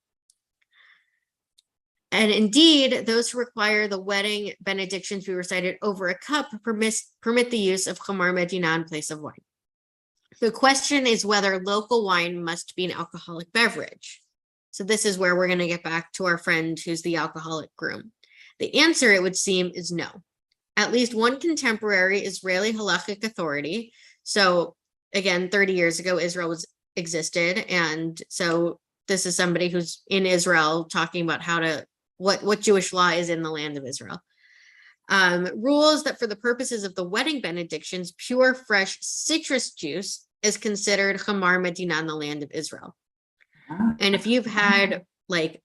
And indeed, those who require the wedding benedictions be recited over a cup permit the use of chamar medina in place of wine. The question is whether local wine must be an alcoholic beverage. So this is where we're going to get back to our friend who's the alcoholic groom. The answer, it would seem, is no. At least one contemporary Israeli halachic authority. So again, 30 years ago, Israel existed. And so this is somebody who's in Israel talking about what Jewish law is in the land of Israel. Rules that for the purposes of the wedding benedictions, pure, fresh citrus juice is considered chamar medina in the land of Israel. And if you've had, I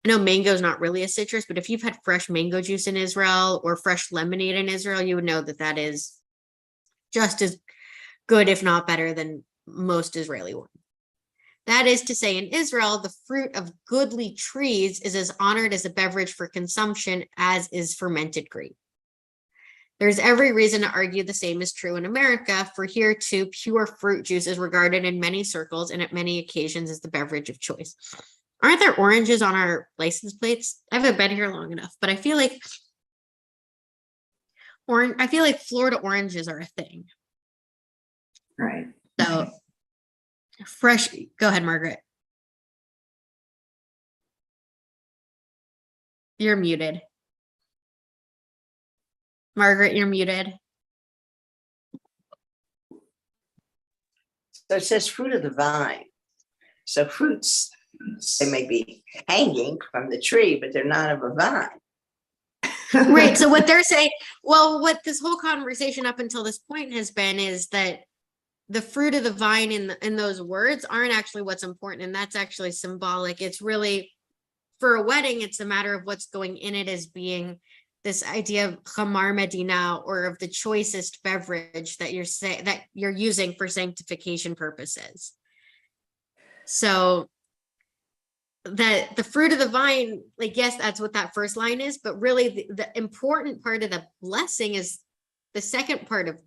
know mango is not really a citrus, but if you've had fresh mango juice in Israel or fresh lemonade in Israel, you would know that that is just as good, if not better, than most Israeli wine. That is to say, in Israel, the fruit of goodly trees is as honored as a beverage for consumption as is fermented grape. There's every reason to argue the same is true in America, for here too, pure fruit juice is regarded in many circles and at many occasions as the beverage of choice. Aren't there oranges on our license plates? I haven't been here long enough, but I feel like Florida oranges are a thing. Right. So fresh, go ahead, Margaret. You're muted. Margaret, you're muted. So it says fruit of the vine. So fruits, they may be hanging from the tree, but they're not of a vine. Right. So what they're saying, well, what this whole conversation up until this point has been is that the fruit of the vine in those words aren't actually what's important. And that's actually symbolic. It's really, for a wedding, it's a matter of what's going in it as being this idea of chamar medina, or of the choicest beverage that you're using for sanctification purposes. So that the fruit of the vine, like, yes, that's what that first line is, but really the important part of the blessing is the second part of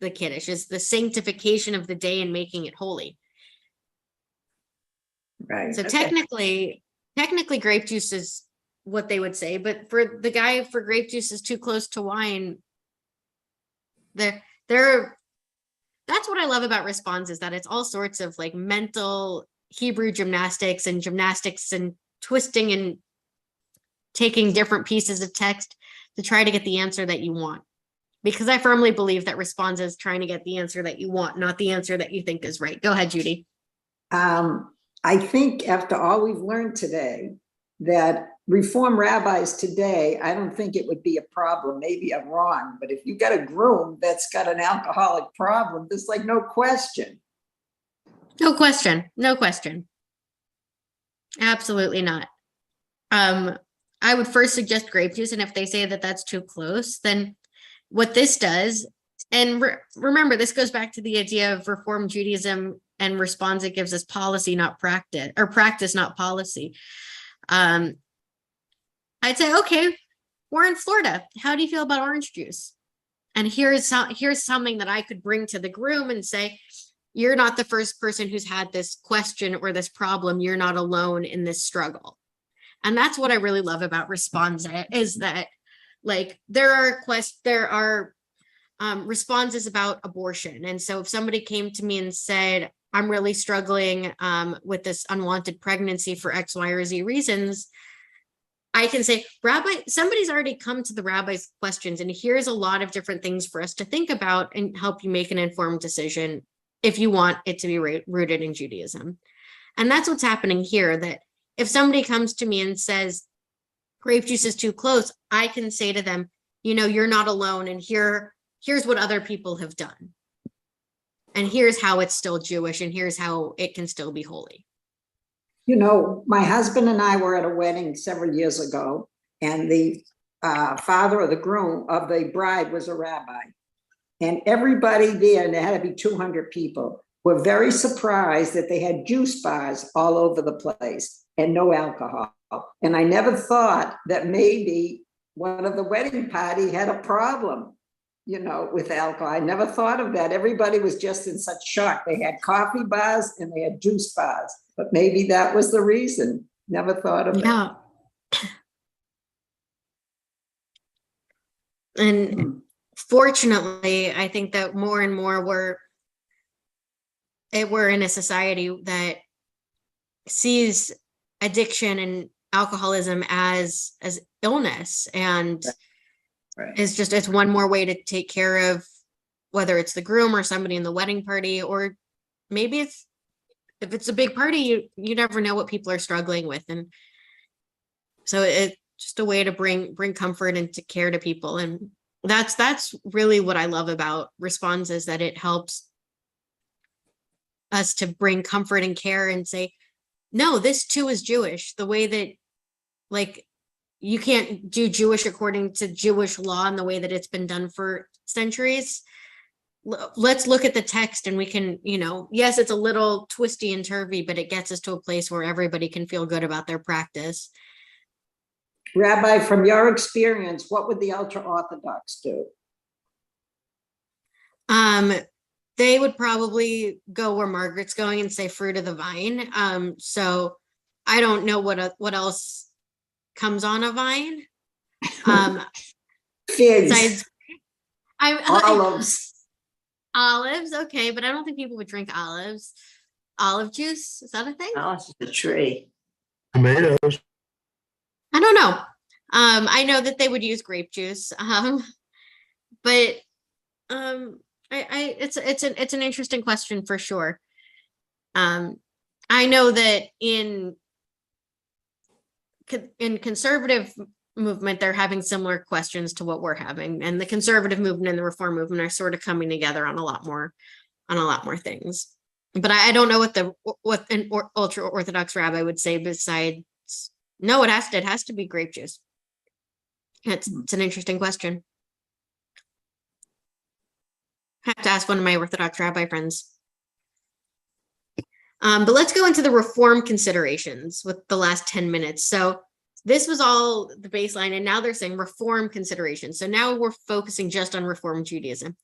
the Kiddush, is the sanctification of the day and making it holy. Right. So Okay. technically grape juice is what they would say, but for the guy, for grape juice is too close to wine, that's what I love about Responsa, is that it's all sorts of like mental Hebrew gymnastics and twisting and taking different pieces of text to try to get the answer that you want. Because I firmly believe that Responsa is trying to get the answer that you want, not the answer that you think is right. Go ahead, Judy. I think after all we've learned today, that Reform rabbis today, I don't think it would be a problem. Maybe I'm wrong, but if you got a groom that's got an alcoholic problem, there's like no question. No question. No question. Absolutely not. I would first suggest grape juice, and if they say that that's too close, then what this does, and remember, this goes back to the idea of Reform Judaism, and Responsa gives us policy, not practice, or practice, not policy. I'd say, okay, we're in Florida. How do you feel about orange juice? And here's something that I could bring to the groom and say, you're not the first person who's had this question or this problem. You're not alone in this struggle. And that's what I really love about Responsa, is that, like, there are responses about abortion. And so if somebody came to me and said, I'm really struggling with this unwanted pregnancy for X, Y, or Z reasons, I can say, Rabbi, somebody's already come to the rabbi's questions, and here's a lot of different things for us to think about and help you make an informed decision if you want it to be rooted in Judaism. And that's what's happening here, that if somebody comes to me and says, grape juice is too close, I can say to them, you're not alone, and here's what other people have done. And here's how it's still Jewish, and here's how it can still be holy. My husband and I were at a wedding several years ago, and the father of the bride was a rabbi. And everybody there, and there had to be 200 people, were very surprised that they had juice bars all over the place and no alcohol. And I never thought that maybe one of the wedding party had a problem, with alcohol. I never thought of that. Everybody was just in such shock. They had coffee bars and they had juice bars, but maybe that was the reason. Never thought of Yeah. it. And fortunately, I think that more and more we're in a society that sees addiction and alcoholism as illness, and Right. it's one more way to take care of, whether it's the groom or somebody in the wedding party, or maybe if it's a big party, you never know what people are struggling with. And so it's just a way to bring comfort and to care to people. And that's really what I love about Responsa, is that it helps us to bring comfort and care and say, no, this too is Jewish. The way that, like, you can't do Jewish according to Jewish law in the way that it's been done for centuries. Let's look at the text, and we can, yes, it's a little twisty and turvy, but it gets us to a place where everybody can feel good about their practice. Rabbi, from your experience, what would the ultra-Orthodox do? They would probably go where Margaret's going and say fruit of the vine. So I don't know what else comes on a vine. Figs. Besides, Olives. Olives, okay, but I don't think people would drink olives. Olive juice, is that a thing? Oh, it's a tree. Tomatoes. I don't know. I know that they would use grape juice. But it's an interesting question for sure. I know that in conservative movement, they're having similar questions to what we're having, and the conservative movement and the reform movement are sort of coming together on a lot more things. But I don't know what an ultra orthodox rabbi would say besides, no, it has to be grape juice. It's an interesting question. I have to ask one of my Orthodox rabbi friends. But let's go into the reform considerations with the last 10 minutes. So this was all the baseline, and now they're saying reform considerations. So now we're focusing just on Reform Judaism.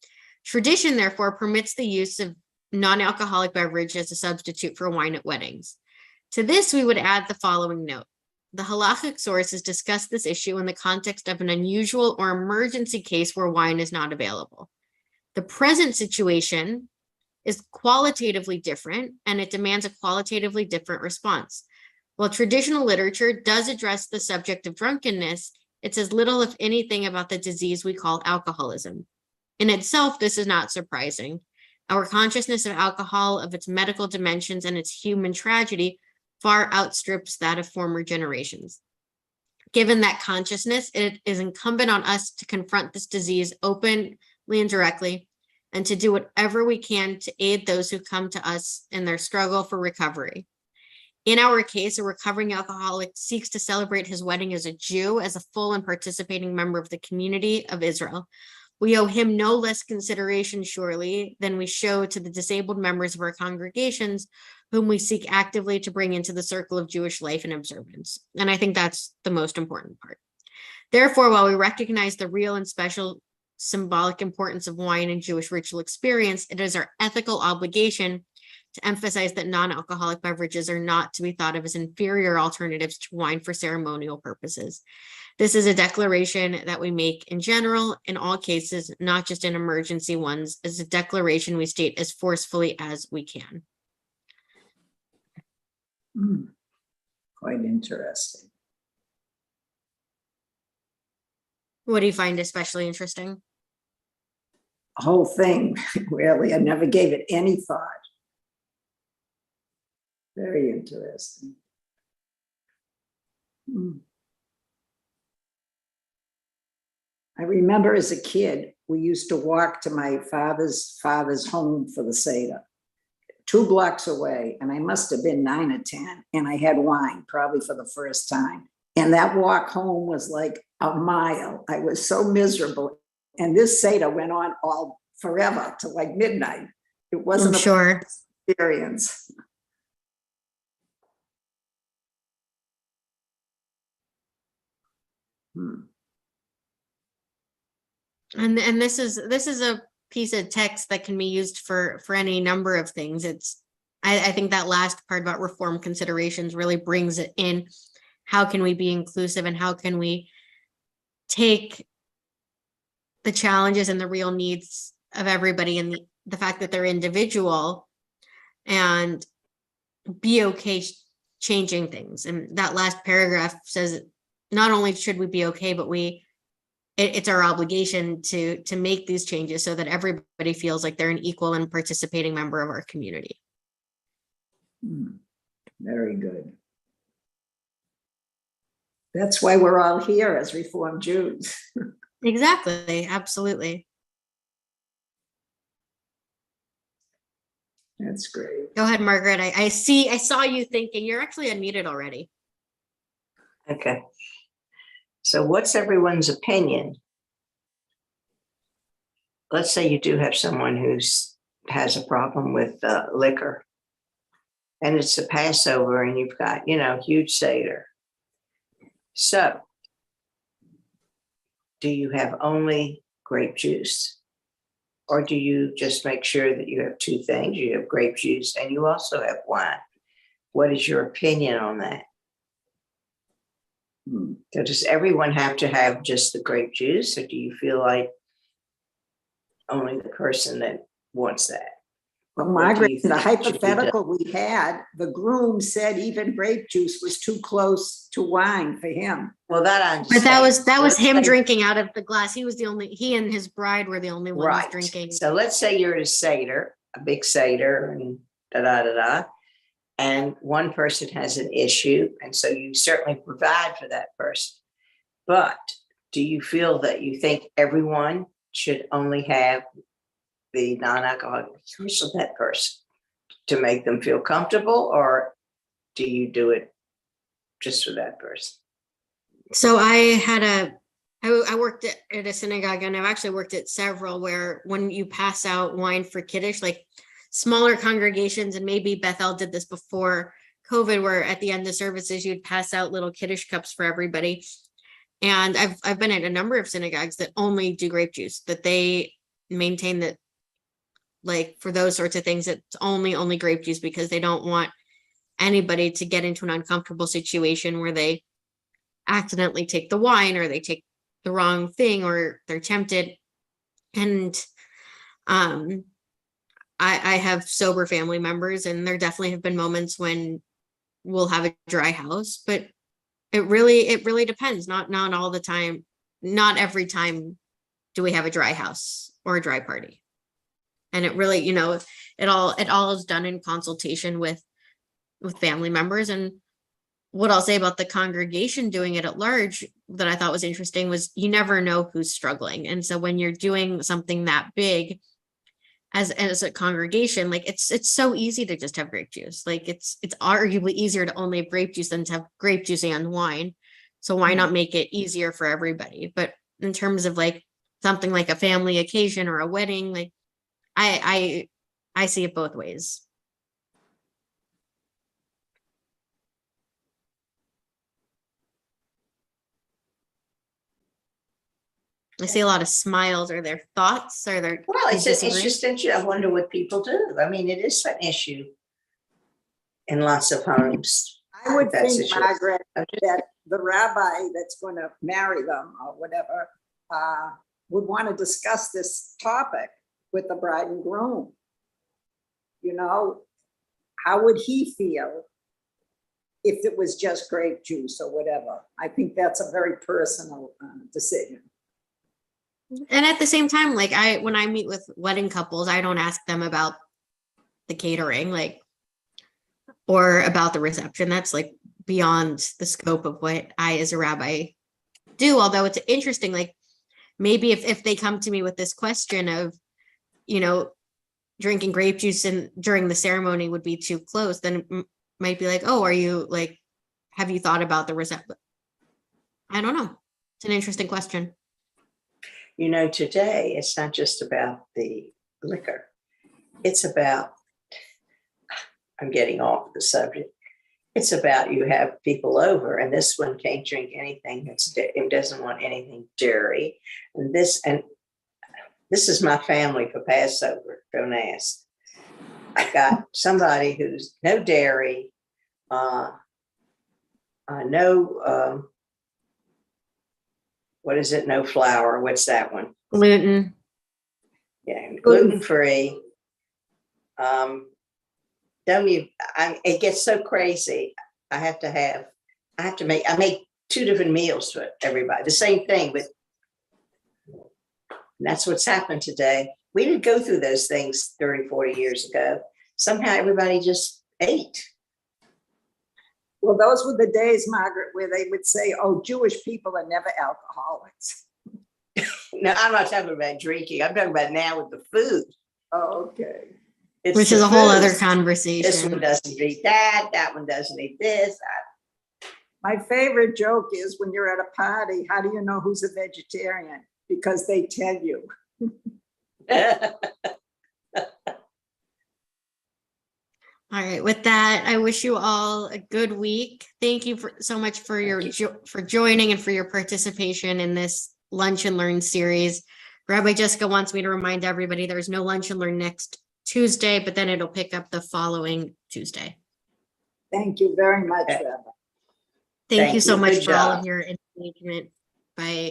Tradition, therefore, permits the use of non-alcoholic beverage as a substitute for wine at weddings. To this, we would add the following note. The halachic sources discuss this issue in the context of an unusual or emergency case where wine is not available. The present situation is qualitatively different, and it demands a qualitatively different response. While traditional literature does address the subject of drunkenness, it says little, if anything, about the disease we call alcoholism. In itself, this is not surprising. Our consciousness of alcohol, of its medical dimensions, and its human tragedy far outstrips that of former generations. Given that consciousness, it is incumbent on us to confront this disease openly and directly, and to do whatever we can to aid those who come to us in their struggle for recovery. In our case, a recovering alcoholic seeks to celebrate his wedding as a Jew, as a full and participating member of the community of Israel. We owe him no less consideration, surely, than we show to the disabled members of our congregations, whom we seek actively to bring into the circle of Jewish life and observance. And I think that's the most important part. Therefore, while we recognize the real and special symbolic importance of wine in Jewish ritual experience, it is our ethical obligation to emphasize that non-alcoholic beverages are not to be thought of as inferior alternatives to wine for ceremonial purposes. This is a declaration that we make in general, in all cases, not just in emergency ones, as a declaration we state as forcefully as we can. Quite interesting. What do you find especially interesting? The whole thing, really, I never gave it any thought. Very interesting. I remember as a kid, we used to walk to my father's home for the Seder, 2 blocks away, and I must have been 9 or 10, and I had wine probably for the first time. And that walk home was like a mile. I was so miserable. And this Seder went on all forever to like midnight. It wasn't sure experience. And this is a piece of text that can be used for any number of things. I think that last part about reform considerations really brings it in. How can we be inclusive, and how can we take the challenges and the real needs of everybody, and the fact that they're individual, and be okay changing things. And that last paragraph says not only should we be okay, but it's our obligation to make these changes so that everybody feels like they're an equal and participating member of our community. Very good. That's why we're all here as Reformed Jews. Exactly. Absolutely. That's great. Go ahead, Margaret. I saw you thinking. You're actually unmuted already. Okay. So what's everyone's opinion? Let's say you do have someone has a problem with liquor, and it's a Passover, and you've got, huge Seder. So do you have only grape juice? Or do you just make sure that you have 2 things? You have grape juice and you also have wine. What is your opinion on that? So does everyone have to have just the grape juice, or do you feel like only the person that wants that? Well, do Margaret, you in the think should be done? hypothetical we had, the groom said even grape juice was too close to wine for him. Well, that I But that was understand. him Let's say- drinking out of the glass. He and his bride were the only ones Right. drinking. So let's say you're at a Seder, a big Seder, and da. And one person has an issue, and so you certainly provide for that person. But do you feel that you think everyone should only have the non-alcoholic liqueurs of that person to make them feel comfortable, or do you do it just for that person? So I worked at a synagogue, and I've actually worked at several where when you pass out wine for Kiddush, like smaller congregations, and maybe Bethel did this before COVID, where at the end of services, you'd pass out little Kiddush cups for everybody. And I've been at a number of synagogues that only do grape juice, that they maintain that, like for those sorts of things, it's only grape juice, because they don't want anybody to get into an uncomfortable situation where they accidentally take the wine, or they take the wrong thing, or they're tempted. And I have sober family members, and there definitely have been moments when we'll have a dry house, but it really depends. Not all the time. Not every time do we have a dry house or a dry party. And it really, it all is done in consultation with family members. And what I'll say about the congregation doing it at large that I thought was interesting was you never know who's struggling. And so when you're doing something that big as a congregation, like it's so easy to just have grape juice. Like it's arguably easier to only have grape juice than to have grape juice and wine. So why not make it easier for everybody? But in terms of like something like a family occasion or a wedding, like I see it both ways. I see a lot of smiles. Are there thoughts? Are there? Well, it's disagree? just interesting. I wonder what people do. I mean, it is an issue in lots of homes. I would That's think, the truth. Margaret, that the rabbi that's going to marry them or whatever would want to discuss this topic with the bride and groom. How would he feel if it was just grape juice or whatever? I think that's a very personal decision. And at the same time, like when I meet with wedding couples, I don't ask them about the catering, like, or about the reception. That's like beyond the scope of what I as a rabbi do. Although it's interesting, like maybe if they come to me with this question of, drinking grape juice during the ceremony would be too close, then it might be like, oh, are you like, have you thought about the reception? I don't know. It's an interesting question. Today it's not just about the liquor. It's about, I'm getting off the subject. It's about you have people over, and this one can't drink anything it doesn't want anything dairy. And this is my family for Passover. Don't ask. I got somebody who's no dairy, no. What is it? No flour. What's that one? Gluten. Yeah, gluten-free. It gets so crazy. I make 2 different meals for everybody. The same thing, but that's what's happened today. We didn't go through those things 30, 40 years ago. Somehow everybody just ate. Well, those were the days, Margaret, where they would say, oh, Jewish people are never alcoholics. No, I'm not talking about drinking. I'm talking about now with the food. Oh, okay. It's Which the is a whole other foods. conversation. This one doesn't eat that. That one doesn't eat this. My favorite joke is when you're at a party, how do you know who's a vegetarian? Because they tell you. All right. With that, I wish you all a good week. Thank you so much for for joining and for your participation in this Lunch and Learn series. Rabbi Jessica wants me to remind everybody there's no Lunch and Learn next Tuesday, but then it'll pick up the following Tuesday. Thank you very much, Rabbi. Thank you so much Good for all job. of your engagement. Bye.